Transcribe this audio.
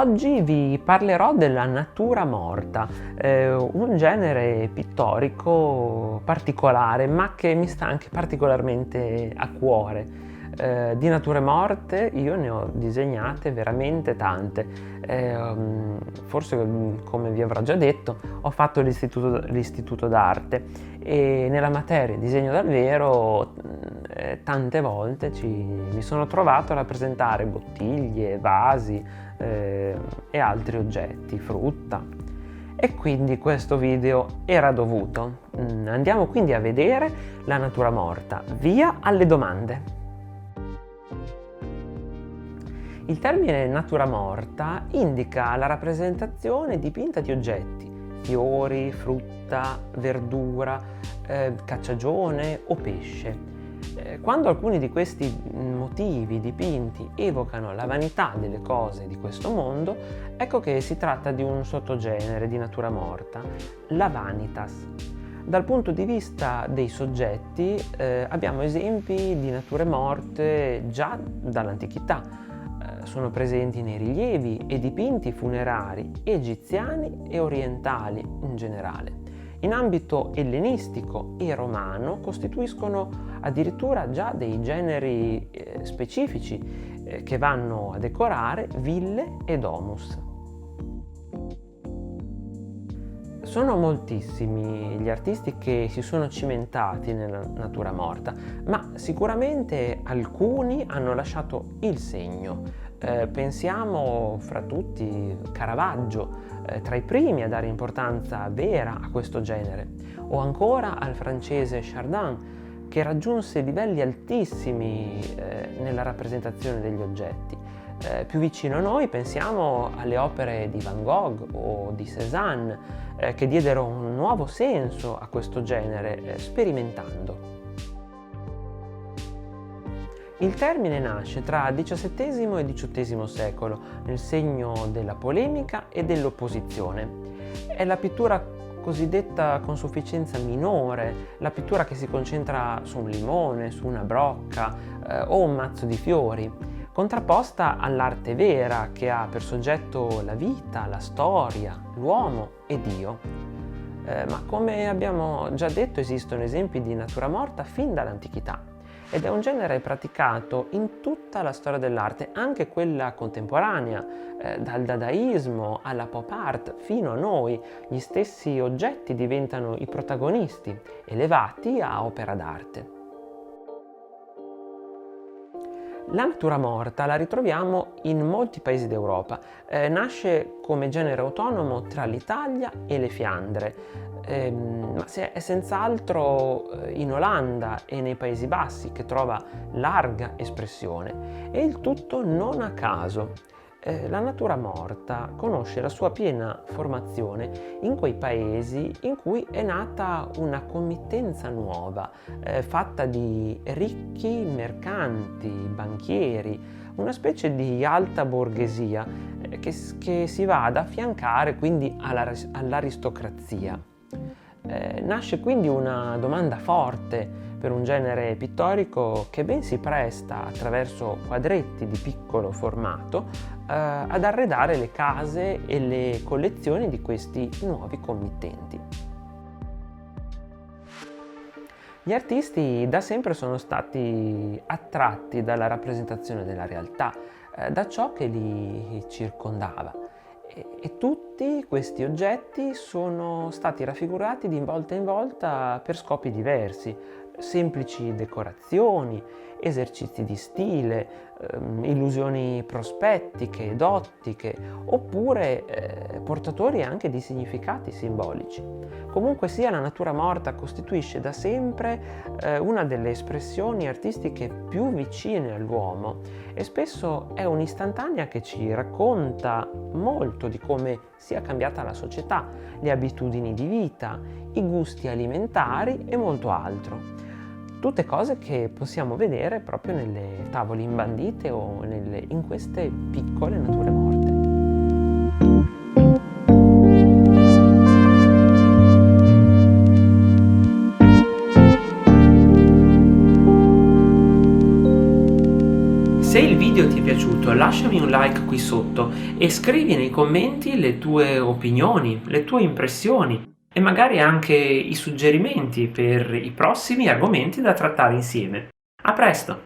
Oggi vi parlerò della natura morta, un genere pittorico particolare, ma che mi sta anche particolarmente a cuore. Di nature morte io ne ho disegnate veramente tante. Forse, come vi avrò già detto, ho fatto l'istituto d'arte e nella materia disegno dal vero tante volte mi sono trovato a rappresentare bottiglie, vasi e altri oggetti, frutta. E quindi questo video era dovuto. Andiamo quindi a vedere la natura morta. Via alle domande. Il termine natura morta indica la rappresentazione dipinta di oggetti, fiori, frutta, verdura, cacciagione o pesce. Quando alcuni di questi motivi dipinti evocano la vanità delle cose di questo mondo, ecco che si tratta di un sottogenere di natura morta, la vanitas. Dal punto di vista dei soggetti abbiamo esempi di nature morte già dall'antichità. Sono presenti nei rilievi e dipinti funerari egiziani e orientali in generale. In ambito ellenistico e romano costituiscono addirittura già dei generi specifici che vanno a decorare ville e domus. Sono moltissimi gli artisti che si sono cimentati nella natura morta, ma sicuramente alcuni hanno lasciato il segno. Pensiamo fra tutti Caravaggio, tra i primi a dare importanza vera a questo genere, o ancora al francese Chardin, che raggiunse livelli altissimi nella rappresentazione degli oggetti. Più vicino a noi pensiamo alle opere di Van Gogh o di Cézanne, che diedero un nuovo senso a questo genere, sperimentando. Il termine nasce tra XVII e XVIII secolo, nel segno della polemica e dell'opposizione. È la pittura cosiddetta con sufficienza minore, la pittura che si concentra su un limone, su una brocca o un mazzo di fiori, contrapposta all'arte vera che ha per soggetto la vita, la storia, l'uomo e Dio. Ma come abbiamo già detto, esistono esempi di natura morta fin dall'antichità. Ed è un genere praticato in tutta la storia dell'arte, anche quella contemporanea, dal dadaismo alla pop art fino a noi. Gli stessi oggetti diventano i protagonisti, elevati a opera d'arte. La natura morta la ritroviamo in molti paesi d'Europa. Nasce come genere autonomo tra l'Italia e le Fiandre, ma è senz'altro in Olanda e nei Paesi Bassi che trova larga espressione, e il tutto non a caso. La natura morta conosce la sua piena formazione in quei paesi in cui è nata una committenza nuova, fatta di ricchi mercanti, banchieri, una specie di alta borghesia che si va ad affiancare quindi all'aristocrazia. Nasce quindi una domanda forte per un genere pittorico che ben si presta, attraverso quadretti di piccolo formato, ad arredare le case e le collezioni di questi nuovi committenti. Gli artisti da sempre sono stati attratti dalla rappresentazione della realtà, da ciò che li circondava. E tutti questi oggetti sono stati raffigurati di volta in volta per scopi diversi, semplici decorazioni, esercizi di stile, illusioni prospettiche ed ottiche, oppure portatori anche di significati simbolici. Comunque sia, la natura morta costituisce da sempre una delle espressioni artistiche più vicine all'uomo, e spesso è un'istantanea che ci racconta molto di come sia cambiata la società, le abitudini di vita, i gusti alimentari e molto altro. Tutte cose che possiamo vedere proprio nelle tavole imbandite o in queste piccole nature morte. Se il video ti è piaciuto, lasciami un like qui sotto e scrivi nei commenti le tue opinioni, le tue impressioni e magari anche i suggerimenti per i prossimi argomenti da trattare insieme. A presto!